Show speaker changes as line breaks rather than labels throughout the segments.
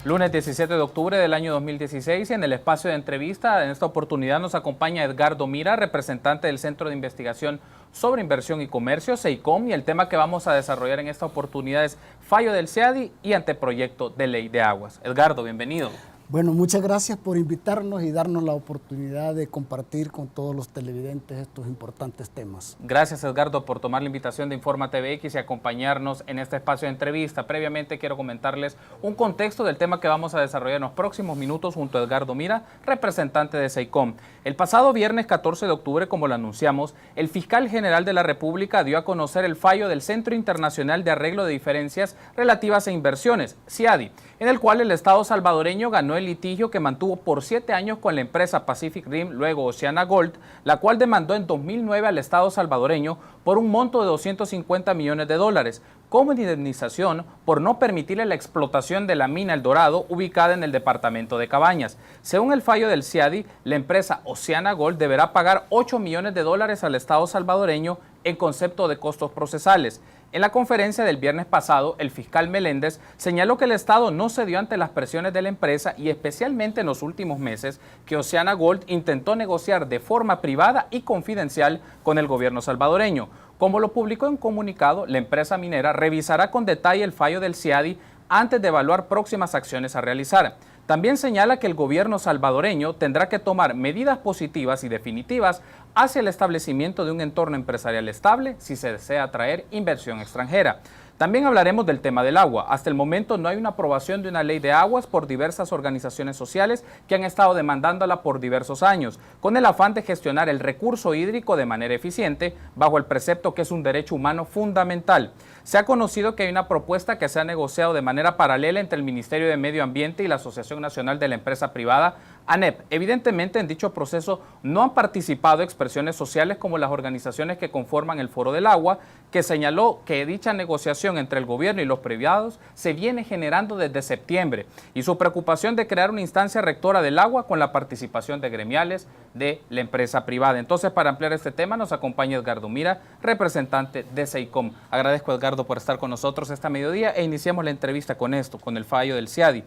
Lunes 17 de octubre del año 2016 y en el espacio de entrevista, en esta oportunidad nos acompaña Edgardo Mira, representante del Centro de Investigación sobre Inversión y Comercio, CEICOM, y el tema que vamos a desarrollar en esta oportunidad es fallo del CEADI y anteproyecto de ley de aguas. Edgardo, bienvenido.
Bueno, muchas gracias por invitarnos y darnos la oportunidad de compartir con todos los televidentes estos importantes temas.
Gracias, Edgardo, por tomar la invitación de Informa TVX y acompañarnos en este espacio de entrevista. Previamente quiero comentarles un contexto del tema que vamos a desarrollar en los próximos minutos junto a Edgardo Mira, representante de CEICOM. El pasado viernes 14 de octubre, como lo anunciamos, el fiscal general de la República dio a conocer el fallo del Centro Internacional de Arreglo de Diferencias Relativas a Inversiones, CIADI, en el cual el Estado salvadoreño ganó el litigio que mantuvo por 7 años con la empresa Pacific Rim, luego Oceana Gold, la cual demandó en 2009 al Estado salvadoreño por un monto de 250 millones de dólares, como indemnización por no permitirle la explotación de la mina El Dorado, ubicada en el departamento de Cabañas. Según el fallo del CIADI, la empresa Oceana Gold deberá pagar 8 millones de dólares al Estado salvadoreño en concepto de costos procesales. En la conferencia del viernes pasado, el fiscal Meléndez señaló que el Estado no cedió ante las presiones de la empresa y especialmente en los últimos meses que Oceana Gold intentó negociar de forma privada y confidencial con el gobierno salvadoreño. Como lo publicó en un comunicado, la empresa minera revisará con detalle el fallo del CIADI antes de evaluar próximas acciones a realizar. También señala que el gobierno salvadoreño tendrá que tomar medidas positivas y definitivas hacia el establecimiento de un entorno empresarial estable si se desea atraer inversión extranjera. También hablaremos del tema del agua. Hasta el momento no hay una aprobación de una ley de aguas por diversas organizaciones sociales que han estado demandándola por diversos años, con el afán de gestionar el recurso hídrico de manera eficiente, bajo el precepto que es un derecho humano fundamental. Se ha conocido que hay una propuesta que se ha negociado de manera paralela entre el Ministerio de Medio Ambiente y la Asociación Nacional de la Empresa Privada, ANEP. Evidentemente, en dicho proceso no han participado expresiones sociales como las organizaciones que conforman el Foro del Agua, que señaló que dicha negociación entre el gobierno y los privados se viene generando desde septiembre y su preocupación de crear una instancia rectora del agua con la participación de gremiales de la empresa privada. Entonces, para ampliar este tema, nos acompaña Edgardo Mira, representante de CEICOM. Agradezco, Edgardo, por estar con nosotros esta mediodía e iniciamos la entrevista con esto, con el fallo del CIADI.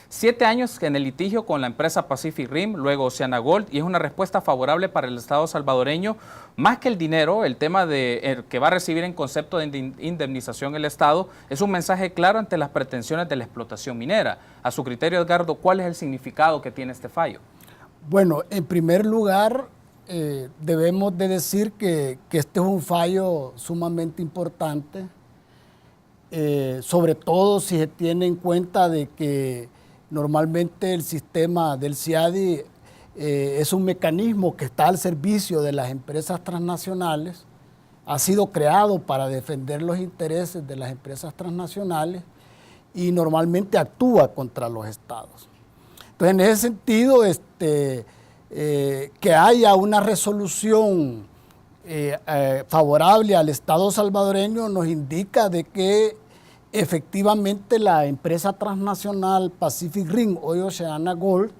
7 años en el litigio con la empresa Pacific Rim, luego Oceana Gold, y es una respuesta favorable para el Estado salvadoreño. Más que el dinero, el tema que va a recibir en concepto de indemnización el Estado es un mensaje claro ante las pretensiones de la explotación minera. A su criterio, Edgardo, ¿cuál es el significado que tiene este fallo?
Bueno, en primer lugar, debemos de decir que este es un fallo sumamente importante, sobre todo si se tiene en cuenta de que normalmente el sistema del CIADI es un mecanismo que está al servicio de las empresas transnacionales, ha sido creado para defender los intereses de las empresas transnacionales y normalmente actúa contra los estados. Entonces, en ese sentido, que haya una resolución favorable al Estado salvadoreño nos indica de que efectivamente la empresa transnacional Pacific Rim, hoy Oceana Gold,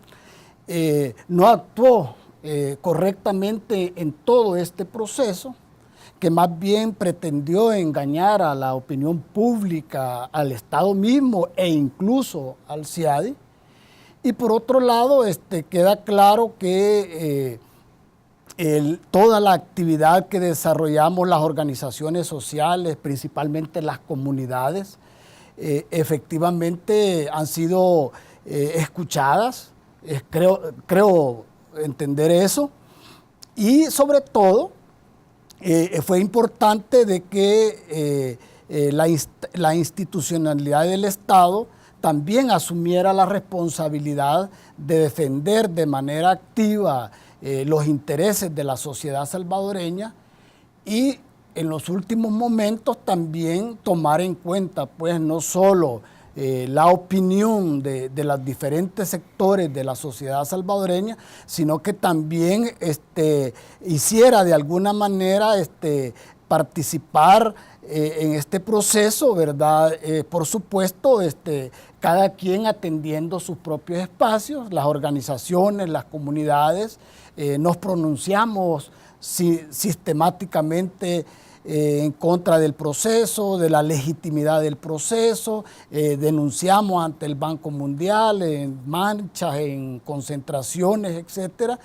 no actuó correctamente en todo este proceso, que más bien pretendió engañar a la opinión pública, al Estado mismo e incluso al CIADI. Y por otro lado, queda claro que toda la actividad que desarrollamos las organizaciones sociales, principalmente las comunidades, efectivamente han sido escuchadas, creo entender eso, y sobre todo fue importante de que la institucionalidad del Estado también asumiera la responsabilidad de defender de manera activa los intereses de la sociedad salvadoreña y en los últimos momentos también tomar en cuenta pues no solo la opinión de los diferentes sectores de la sociedad salvadoreña, sino que también hiciera de alguna manera participar en este proceso, ¿verdad? Por supuesto, cada quien atendiendo sus propios espacios, las organizaciones, las comunidades, nos pronunciamos sistemáticamente en contra del proceso, de la legitimidad del proceso, denunciamos ante el Banco Mundial en marchas, en concentraciones, etcétera.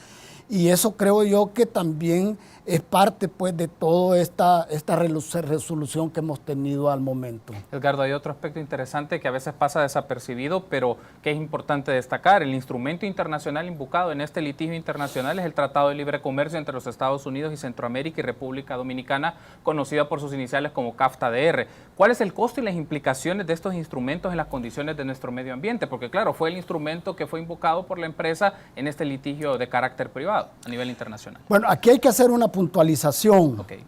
Y eso creo yo que también es parte pues de toda esta resolución que hemos tenido al momento.
Edgardo, hay otro aspecto interesante que a veces pasa desapercibido, pero que es importante destacar. El instrumento internacional invocado en este litigio internacional es el Tratado de Libre Comercio entre los Estados Unidos y Centroamérica y República Dominicana, conocida por sus iniciales como CAFTA-DR. ¿Cuál es el costo y las implicaciones de estos instrumentos en las condiciones de nuestro medio ambiente? Porque claro, fue el instrumento que fue invocado por la empresa en este litigio de carácter privado a nivel internacional.
Bueno, aquí hay que hacer una puntualización.
Okay.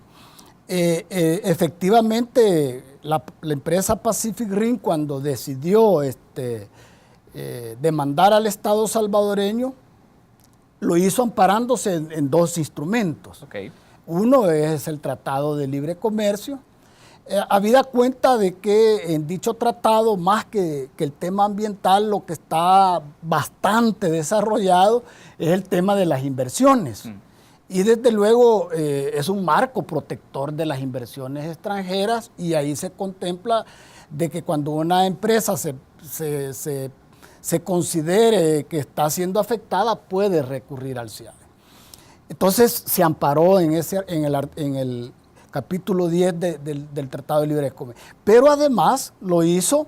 Efectivamente, la empresa Pacific Rim, cuando decidió demandar al Estado salvadoreño, lo hizo amparándose en dos instrumentos.
Okay.
Uno es el Tratado de Libre Comercio, habida cuenta de que en dicho tratado, más que el tema ambiental, lo que está bastante desarrollado es el tema de las inversiones. Y desde luego es un marco protector de las inversiones extranjeras, y ahí se contempla de que cuando una empresa se considere que está siendo afectada, puede recurrir al CIADI. Entonces se amparó en el capítulo 10 del Tratado de Libre Comercio. Pero además lo hizo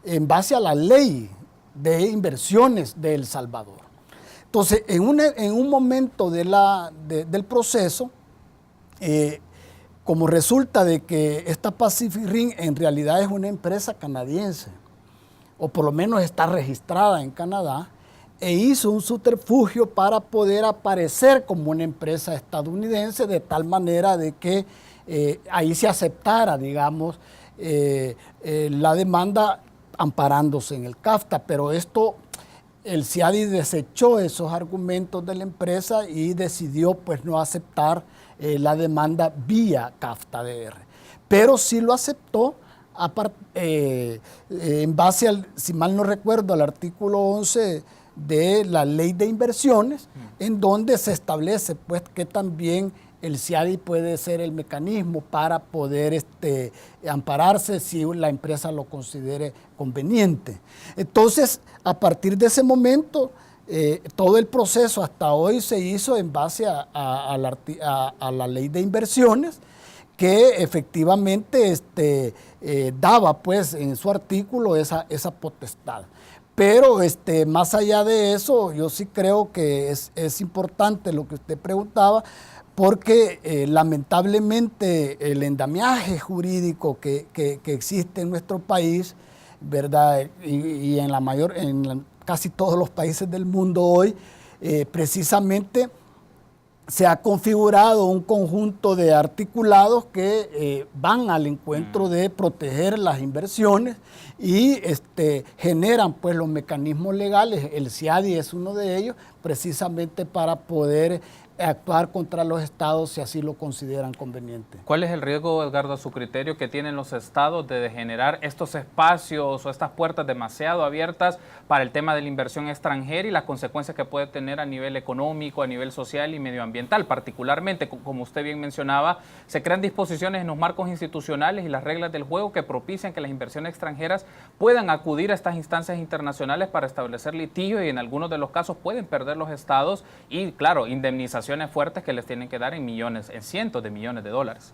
en base a la ley de inversiones de El Salvador. Entonces, en un momento del proceso, como resulta de que esta Pacific Rim en realidad es una empresa canadiense, o por lo menos está registrada en Canadá, e hizo un subterfugio para poder aparecer como una empresa estadounidense, de tal manera de que ahí se aceptara, digamos, la demanda amparándose en el CAFTA, pero el CIADI desechó esos argumentos de la empresa y decidió pues no aceptar la demanda vía CAFTA-DR. Pero sí lo aceptó en base al, si mal no recuerdo, al artículo 11 de la Ley de Inversiones, en donde se establece pues que también el CIADI puede ser el mecanismo para poder ampararse si la empresa lo considere conveniente. Entonces, a partir de ese momento, todo el proceso hasta hoy se hizo en base a la Ley de Inversiones, que efectivamente daba pues en su artículo esa potestad. Pero más allá de eso, yo sí creo que es importante lo que usted preguntaba, porque lamentablemente el endamiaje jurídico que existe en nuestro país, ¿verdad? Y en casi todos los países del mundo hoy, precisamente se ha configurado un conjunto de articulados que van al encuentro de proteger las inversiones y generan pues los mecanismos legales. El CIADI es uno de ellos, precisamente para poder actuar contra los estados si así lo consideran conveniente.
¿Cuál es el riesgo, Edgardo, a su criterio, que tienen los estados de generar estos espacios o estas puertas demasiado abiertas para el tema de la inversión extranjera y las consecuencias que puede tener a nivel económico, a nivel social y medioambiental? Particularmente, como usted bien mencionaba, se crean disposiciones en los marcos institucionales y las reglas del juego que propician que las inversiones extranjeras puedan acudir a estas instancias internacionales para establecer litigios, y en algunos de los casos pueden perder los estados y, claro, indemnizaciones fuertes que les tienen que dar en cientos de millones de dólares.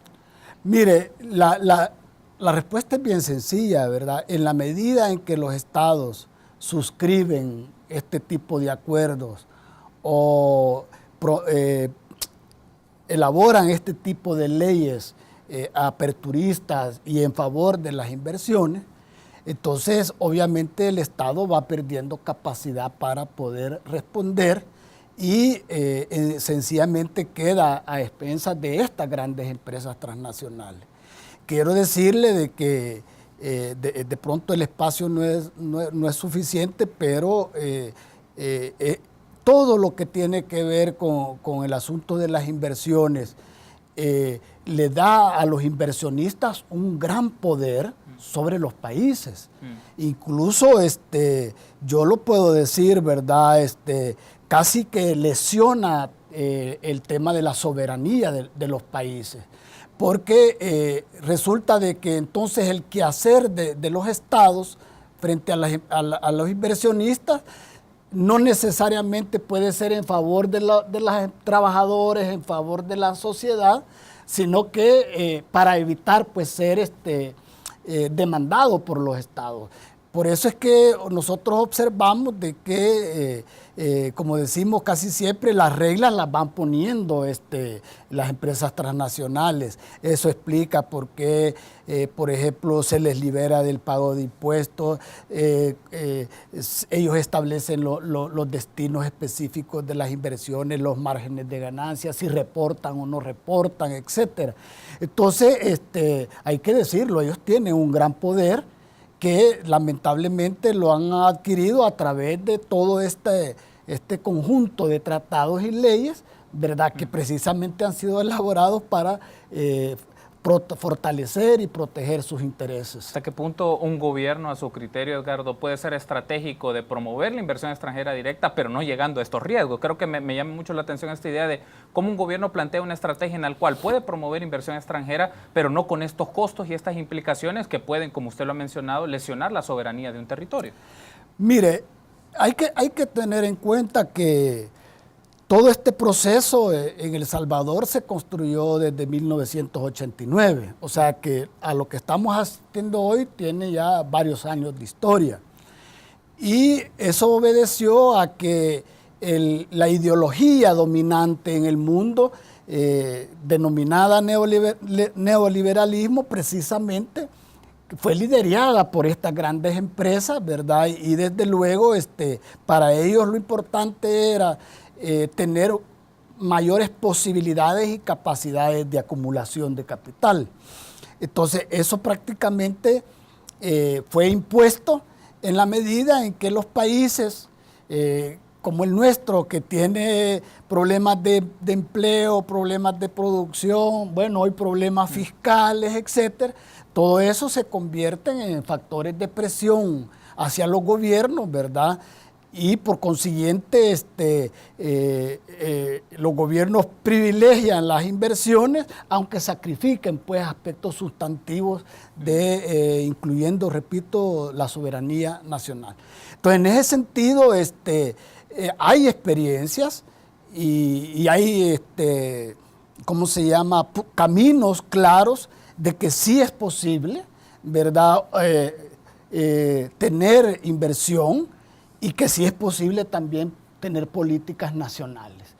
Mire, la respuesta es bien sencilla, ¿verdad? En la medida en que los estados suscriben este tipo de acuerdos o elaboran este tipo de leyes aperturistas y en favor de las inversiones, entonces obviamente el Estado va perdiendo capacidad para poder responder y sencillamente queda a expensas de estas grandes empresas transnacionales. Quiero decirle de que de pronto el espacio no es suficiente, pero todo lo que tiene que ver con el asunto de las inversiones le da a los inversionistas un gran poder sobre los países. Incluso yo lo puedo decir, ¿verdad? Casi que lesiona el tema de la soberanía de los países, porque resulta de que entonces el quehacer de los estados frente a los inversionistas no necesariamente puede ser en favor de los trabajadores, en favor de la sociedad, sino que para evitar pues ser demandado por los estados. Por eso es que nosotros observamos de que, como decimos casi siempre, las reglas las van poniendo las empresas transnacionales. Eso explica por qué, por ejemplo, se les libera del pago de impuestos, ellos establecen los destinos específicos de las inversiones, los márgenes de ganancias, si reportan o no reportan, etc. Entonces, hay que decirlo, ellos tienen un gran poder que lamentablemente lo han adquirido a través de todo este conjunto de tratados y leyes, ¿verdad? Que precisamente han sido elaborados para fortalecer y proteger sus intereses.
¿Hasta qué punto un gobierno, a su criterio, Edgardo, puede ser estratégico de promover la inversión extranjera directa, pero no llegando a estos riesgos? Creo que me llama mucho la atención esta idea de cómo un gobierno plantea una estrategia en la cual puede promover inversión extranjera, pero no con estos costos y estas implicaciones que pueden, como usted lo ha mencionado, lesionar la soberanía de un territorio.
Mire, hay que tener en cuenta que todo este proceso en El Salvador se construyó desde 1989, o sea que a lo que estamos asistiendo hoy tiene ya varios años de historia. Y eso obedeció a que la ideología dominante en el mundo, denominada neoliberalismo, precisamente fue liderada por estas grandes empresas, ¿verdad? Y desde luego para ellos lo importante era tener mayores posibilidades y capacidades de acumulación de capital. Entonces, eso prácticamente fue impuesto en la medida en que los países como el nuestro, que tiene problemas de empleo, problemas de producción, bueno, hoy problemas fiscales, etcétera, todo eso se convierte en factores de presión hacia los gobiernos, ¿verdad? Y por consiguiente los gobiernos privilegian las inversiones, aunque sacrifiquen pues aspectos sustantivos incluyendo, repito, la soberanía nacional. Entonces, en ese sentido, hay experiencias y hay, ¿cómo se llama?, caminos claros de que sí es posible, ¿verdad?, tener inversión, y que sí es posible también tener políticas nacionales.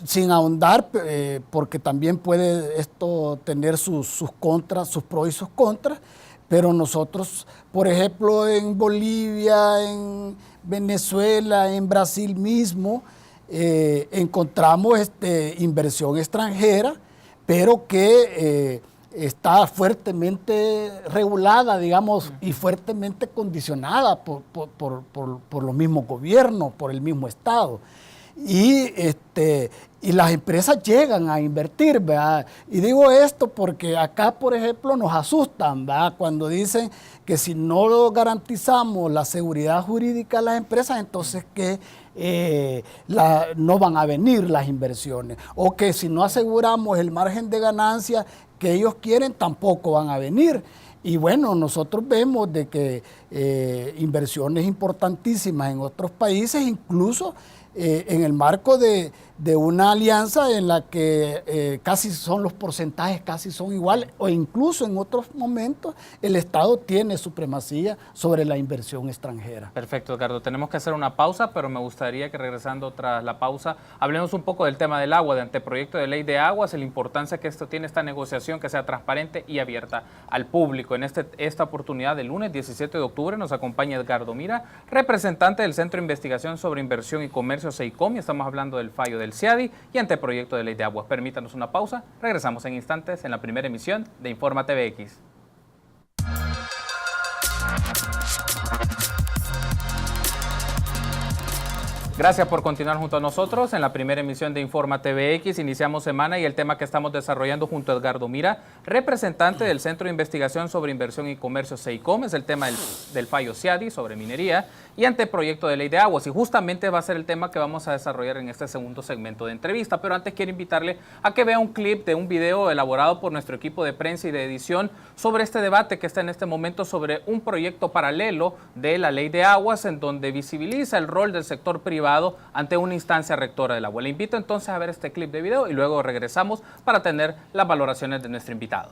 Sin ahondar, porque también puede esto tener sus contras, sus pros y sus contras, pero nosotros, por ejemplo, en Bolivia, en Venezuela, en Brasil mismo, encontramos inversión extranjera, pero que está fuertemente regulada, digamos, y fuertemente condicionada por los mismos gobiernos, por el mismo Estado. Y las empresas llegan a invertir, ¿verdad? Y digo esto porque acá, por ejemplo, nos asustan, ¿verdad?, cuando dicen que si no garantizamos la seguridad jurídica a las empresas, entonces que no van a venir las inversiones, o que si no aseguramos el margen de ganancia que ellos quieren, tampoco van a venir. Y bueno, nosotros vemos de que inversiones importantísimas en otros países, incluso en el marco de una alianza en la que casi son los porcentajes, casi son iguales, o incluso en otros momentos el Estado tiene supremacía sobre la inversión extranjera.
Perfecto, Edgardo. Tenemos que hacer una pausa, pero me gustaría que regresando tras la pausa hablemos un poco del tema del agua, del anteproyecto de ley de aguas, y la importancia que esto tiene, esta negociación, que sea transparente y abierta al público. En esta oportunidad, del lunes 17 de octubre, nos acompaña Edgardo Mira, representante del Centro de Investigación sobre Inversión y Comercio, CEICOM, y estamos hablando del fallo del CIADI y anteproyecto de ley de aguas. Permítanos una pausa, regresamos en instantes en la primera emisión de Informa TVX. Gracias por continuar junto a nosotros en la primera emisión de Informa TVX. Iniciamos semana y el tema que estamos desarrollando junto a Edgardo Mira, representante del Centro de Investigación sobre Inversión y Comercio CEICOM, es el tema del fallo CIADI sobre minería y anteproyecto de ley de aguas. Y justamente va a ser el tema que vamos a desarrollar en este segundo segmento de entrevista. Pero antes quiero invitarle a que vea un clip de un video elaborado por nuestro equipo de prensa y de edición sobre este debate que está en este momento sobre un proyecto paralelo de la ley de aguas en donde visibiliza el rol del sector privado ante una instancia rectora del agua. Le invito entonces a ver este clip de video y luego regresamos para tener las valoraciones de nuestro invitado.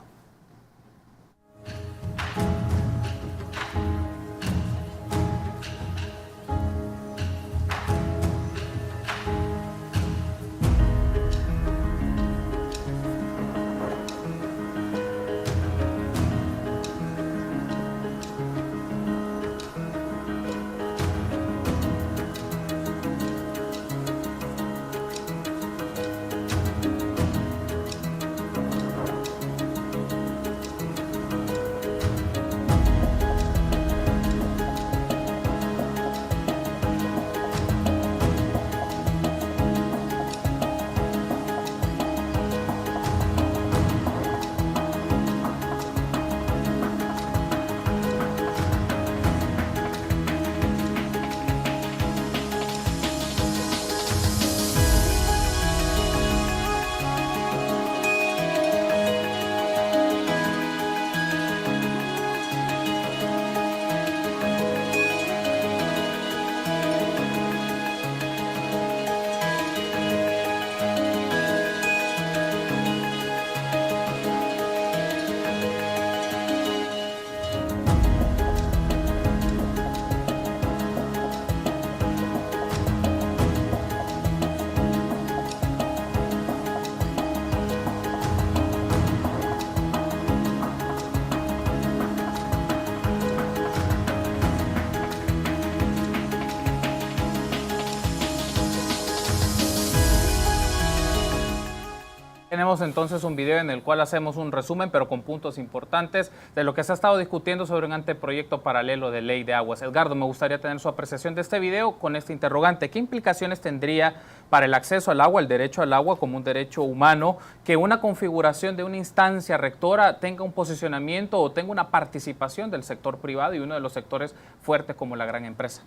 Tenemos entonces un video en el cual hacemos un resumen, pero con puntos importantes de lo que se ha estado discutiendo sobre un anteproyecto paralelo de ley de aguas. Edgardo, me gustaría tener su apreciación de este video con este interrogante. ¿Qué implicaciones tendría para el acceso al agua, el derecho al agua como un derecho humano, que una configuración de una instancia rectora tenga un posicionamiento o tenga una participación del sector privado y uno de los sectores fuertes como la gran empresa?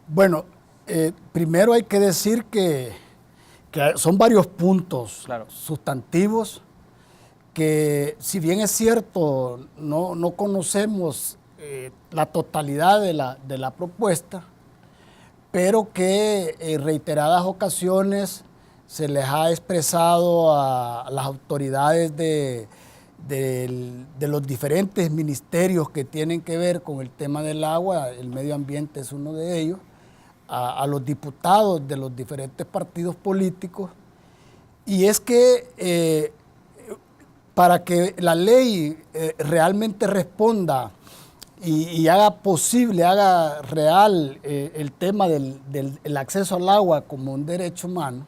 Bueno, primero hay que decir que son varios puntos sustantivos que, si bien es cierto, no conocemos la totalidad de la propuesta, pero que en reiteradas ocasiones se les ha expresado a las autoridades de los diferentes ministerios que tienen que ver con el tema del agua. El medio ambiente es uno de ellos, a los diputados de los diferentes partidos políticos, y es que para que la ley realmente responda y haga posible, haga real el tema del acceso al agua como un derecho humano,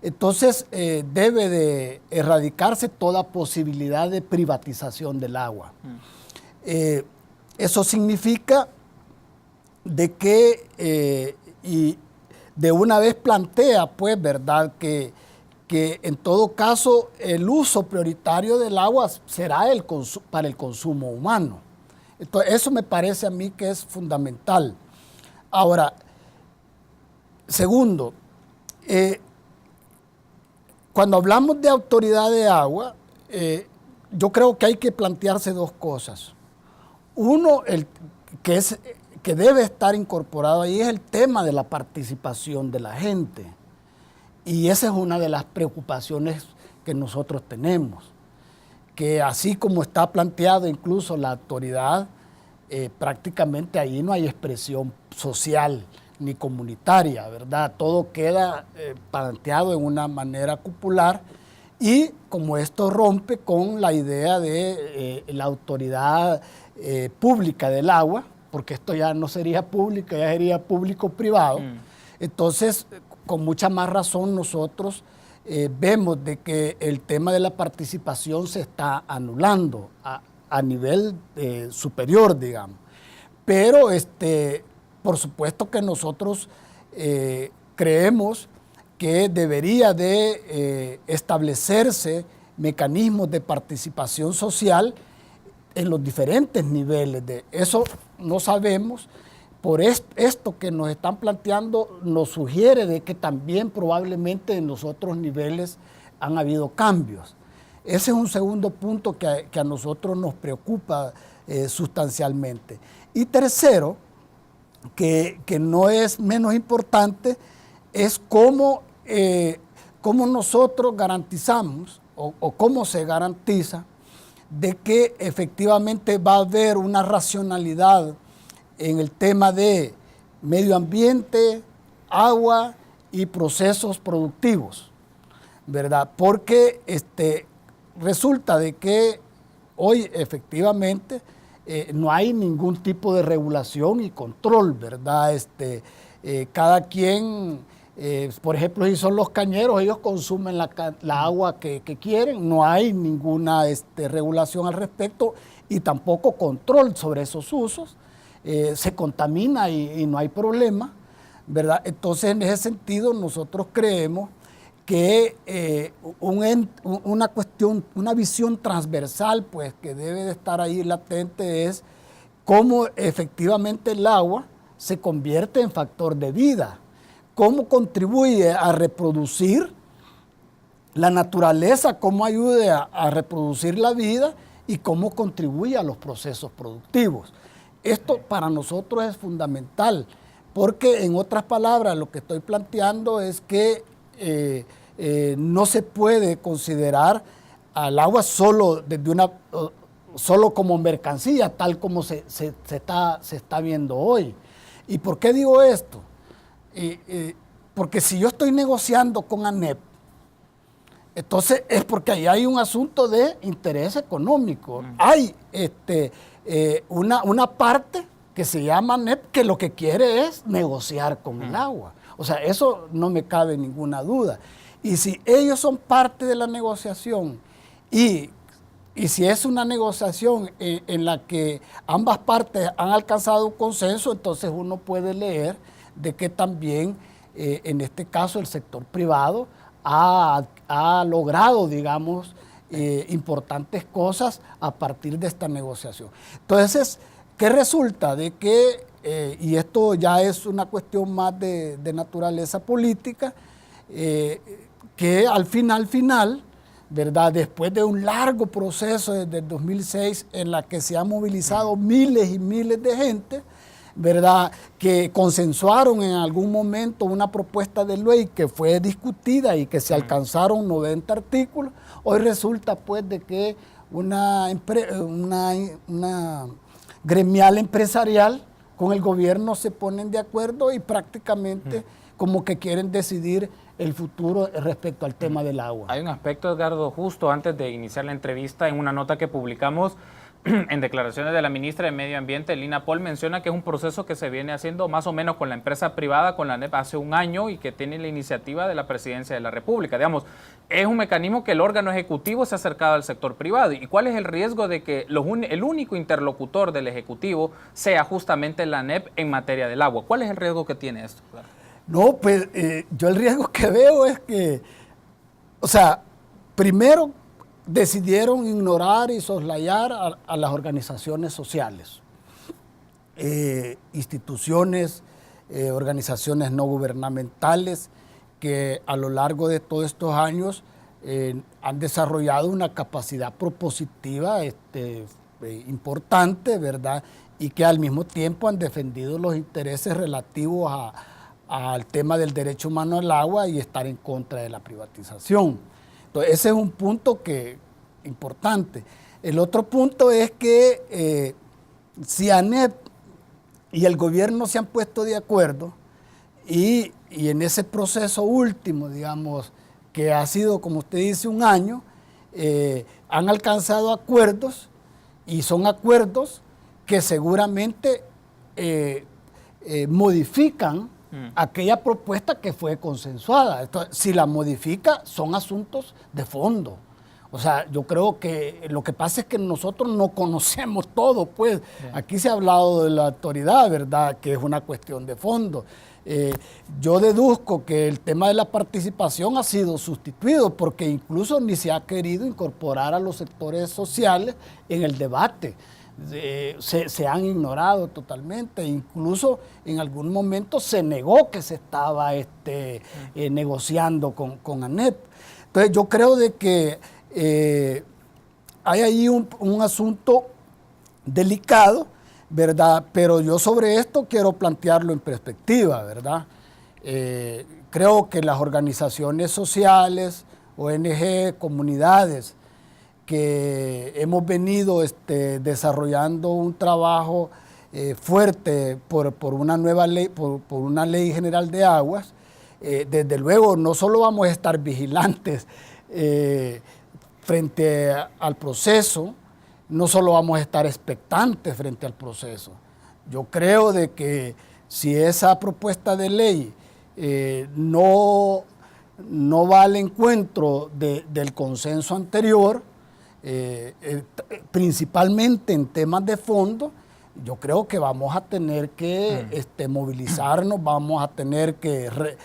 entonces debe de erradicarse toda posibilidad de privatización del agua. Eso significa de que, y de una vez plantea, pues, ¿verdad?, que en todo caso el uso prioritario del agua será para el consumo humano. Entonces, eso me parece a mí que es fundamental. Ahora, segundo, cuando hablamos de autoridad de agua, yo creo que hay que plantearse dos cosas. Uno, que debe estar incorporado ahí, es el tema de la participación de la gente. Y esa es una de las preocupaciones que nosotros tenemos, que así como está planteado incluso la autoridad, prácticamente ahí no hay expresión social ni comunitaria, ¿verdad? Todo queda planteado en una manera cupular, y como esto rompe con la idea de la autoridad pública del agua, porque esto ya no sería público, ya sería público-privado. Entonces, con mucha más razón nosotros vemos de que el tema de la participación se está anulando a nivel superior, digamos. Pero, por supuesto que nosotros creemos que debería de establecerse mecanismos de participación social en los diferentes niveles. De eso no sabemos. Por esto que nos están planteando nos sugiere de que también probablemente en los otros niveles han habido cambios. Ese es un segundo punto que a nosotros nos preocupa sustancialmente. Y tercero, que no es menos importante, es cómo nosotros garantizamos o cómo se garantiza de que efectivamente va a haber una racionalidad en el tema de medio ambiente, agua y procesos productivos, ¿verdad? Porque resulta de que hoy efectivamente no hay ningún tipo de regulación y control, ¿verdad? Cada quien, por ejemplo, si son los cañeros, ellos consumen la agua que quieren, no hay ninguna regulación al respecto y tampoco control sobre esos usos. Se contamina y no hay problema, ¿verdad? Entonces, en ese sentido, nosotros creemos que una visión transversal, pues, que debe de estar ahí latente es cómo efectivamente el agua se convierte en factor de vida, cómo contribuye a reproducir la naturaleza, cómo ayuda a reproducir la vida y cómo contribuye a los procesos productivos. Esto para nosotros es fundamental, porque en otras palabras lo que estoy planteando es que no se puede considerar al agua solo como mercancía, tal como se está viendo hoy. ¿Y por qué digo esto? Porque si yo estoy negociando con ANEP, entonces es porque ahí hay un asunto de interés económico. Hay una parte que se llama ANEP que lo que quiere es negociar con el agua. O sea, eso no me cabe ninguna duda. Y si ellos son parte de la negociación y si es una negociación en la que ambas partes han alcanzado un consenso, entonces uno puede leer de que también en este caso el sector privado ha logrado, digamos, importantes cosas a partir de esta negociación. Entonces, ¿qué resulta? De que, y esto ya es una cuestión más de naturaleza política, que al final, ¿verdad? Después de un largo proceso desde el 2006 en la que se han movilizado miles y miles de gente, ¿verdad? Que consensuaron en algún momento una propuesta de ley que fue discutida y que se alcanzaron 90 artículos, hoy resulta pues de que una gremial empresarial con el gobierno se ponen de acuerdo y prácticamente como que quieren decidir el futuro respecto al tema del agua.
Hay un aspecto, Edgardo, justo antes de iniciar la entrevista, en una nota que publicamos en declaraciones de la ministra de Medio Ambiente, Lina Pol, menciona que es un proceso que se viene haciendo más o menos con la empresa privada, con la ANEP, hace un año y que tiene la iniciativa de la Presidencia de la República. Digamos, es un mecanismo que el órgano ejecutivo se ha acercado al sector privado. ¿Y cuál es el riesgo de que el único interlocutor del Ejecutivo sea justamente la ANEP en materia del agua? ¿Cuál es el riesgo que tiene esto?
No, pues yo el riesgo que veo es que, o sea, primero decidieron ignorar y soslayar a las organizaciones sociales, instituciones, organizaciones no gubernamentales que a lo largo de todos estos años han desarrollado una capacidad propositiva importante, ¿verdad? Y que al mismo tiempo han defendido los intereses relativos al tema del derecho humano al agua y estar en contra de la privatización. Entonces, ese es un punto importante. El otro punto es que si ANEP y el gobierno se han puesto de acuerdo y en ese proceso último, digamos, que ha sido, como usted dice, un año, han alcanzado acuerdos y son acuerdos que seguramente modifican aquella propuesta que fue consensuada. Entonces, si la modifica, son asuntos de fondo. O sea, yo creo que lo que pasa es que nosotros no conocemos todo, pues. Aquí se ha hablado de la autoridad, ¿verdad? Que es una cuestión de fondo. Yo deduzco que el tema de la participación ha sido sustituido porque incluso ni se ha querido incorporar a los sectores sociales en el debate. Se han ignorado totalmente, incluso en algún momento se negó que se estaba negociando con ANEP. Entonces yo creo de que hay ahí un asunto delicado, ¿verdad? Pero yo sobre esto quiero plantearlo en perspectiva, ¿verdad? Creo que las organizaciones sociales, ONG, comunidades, que hemos venido desarrollando un trabajo fuerte por una nueva ley, por una ley general de aguas, desde luego no solo vamos a estar vigilantes frente al proceso, no solo vamos a estar expectantes frente al proceso. Yo creo de que si esa propuesta de ley no va al encuentro del consenso anterior, principalmente en temas de fondo, yo creo que vamos a tener que movilizarnos, vamos a tener que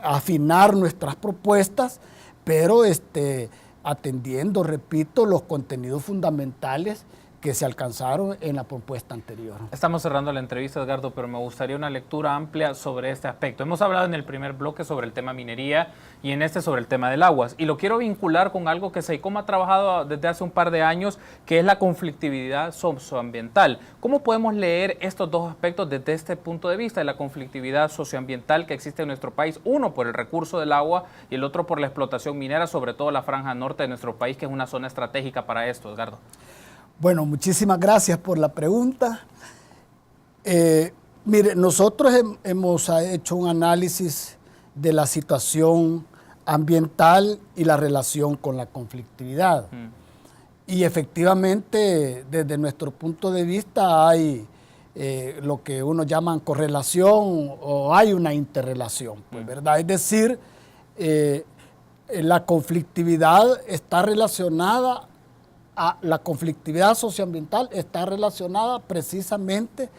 afinar nuestras propuestas, pero atendiendo, repito, los contenidos fundamentales que se alcanzaron en la propuesta anterior.
Estamos cerrando la entrevista, Edgardo, pero me gustaría una lectura amplia sobre este aspecto. Hemos hablado en el primer bloque sobre el tema minería y en este sobre el tema del aguas. Y lo quiero vincular con algo que SEICOM ha trabajado desde hace un par de años, que es la conflictividad socioambiental. ¿Cómo podemos leer estos dos aspectos desde este punto de vista de la conflictividad socioambiental que existe en nuestro país? Uno por el recurso del agua y el otro por la explotación minera, sobre todo la franja norte de nuestro país, que es una zona estratégica para esto, Edgardo.
Bueno, muchísimas gracias por la pregunta. Mire, nosotros hemos hecho un análisis de la situación ambiental y la relación con la conflictividad. Y efectivamente, desde nuestro punto de vista, hay lo que uno llama correlación o hay una interrelación, pues, ¿verdad? Es decir, la conflictividad está relacionada la conflictividad socioambiental está relacionada precisamente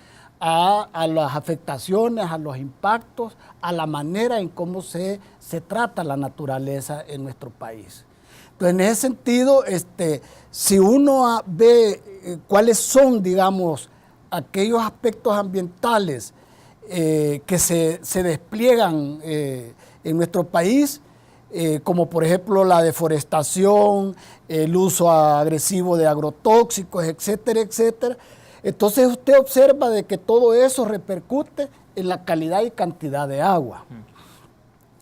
a las afectaciones, a los impactos, a la manera en cómo se trata la naturaleza en nuestro país. Entonces, en ese sentido, si uno ve cuáles son, digamos, aquellos aspectos ambientales que se despliegan en nuestro país, como por ejemplo la deforestación, el uso agresivo de agrotóxicos, etcétera, etcétera. Entonces usted observa de que todo eso repercute en la calidad y cantidad de agua.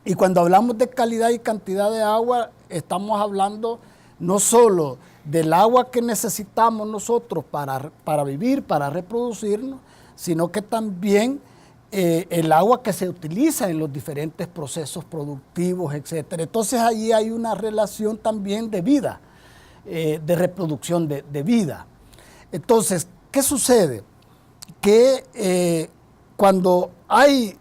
Y cuando hablamos de calidad y cantidad de agua, estamos hablando no solo del agua que necesitamos nosotros para vivir, para reproducirnos, sino que también el agua que se utiliza en los diferentes procesos productivos, etcétera. Entonces allí hay una relación también de vida, de reproducción de vida. Entonces, ¿qué sucede? Que cuando hay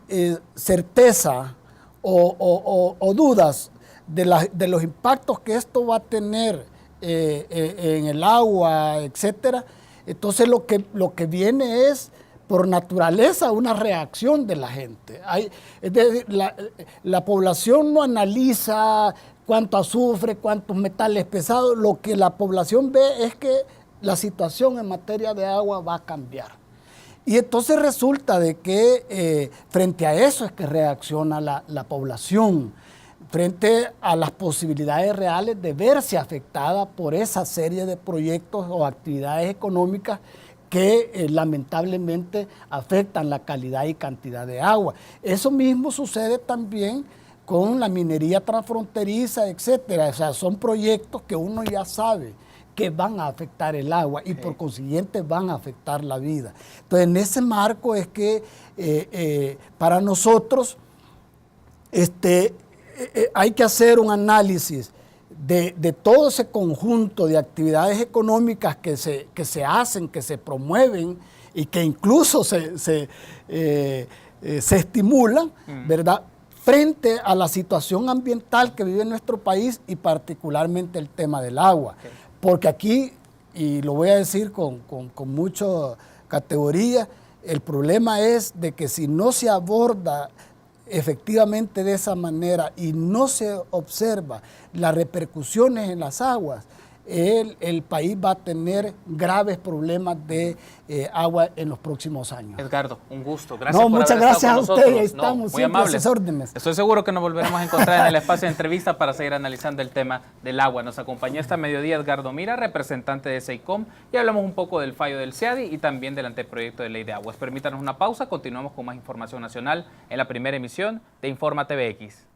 certeza o dudas de los impactos que esto va a tener en el agua, etcétera, entonces lo que viene es por naturaleza una reacción de la gente. Es decir, la población no analiza cuánto azufre, cuántos metales pesados. Lo que la población ve es que la situación en materia de agua va a cambiar. Y entonces resulta de que frente a eso es que reacciona la población, frente a las posibilidades reales de verse afectada por esa serie de proyectos o actividades económicas que lamentablemente afectan la calidad y cantidad de agua. Eso mismo sucede también con la minería transfronteriza, etcétera. O sea, son proyectos que uno ya sabe que van a afectar el agua y por consiguiente van a afectar la vida. Entonces, en ese marco es que para nosotros hay que hacer un análisis de todo ese conjunto de actividades económicas que se hacen, que se promueven y que incluso se estimulan, ¿verdad?, frente a la situación ambiental que vive nuestro país y particularmente el tema del agua. Okay. Porque aquí, y lo voy a decir con mucha categoría, El problema es de que si no se aborda efectivamente de esa manera y no se observa las repercusiones en las aguas, el país va a tener graves problemas de agua en los próximos años.
Edgardo, un gusto. Gracias
No,
por
muchas
haber estado
gracias
con
a ustedes.
nosotros.
Estamos
muy
siempre a
amables.
sus órdenes.
Estoy seguro que nos volveremos a encontrar en el espacio de entrevista para seguir analizando el tema del agua. Nos acompañó esta mediodía Edgardo Mira, representante de SEICOM, y hablamos un poco del fallo del CEADI y también del anteproyecto de ley de aguas. Permítanos una pausa, continuamos con más información nacional en la primera emisión de Infórmate BX.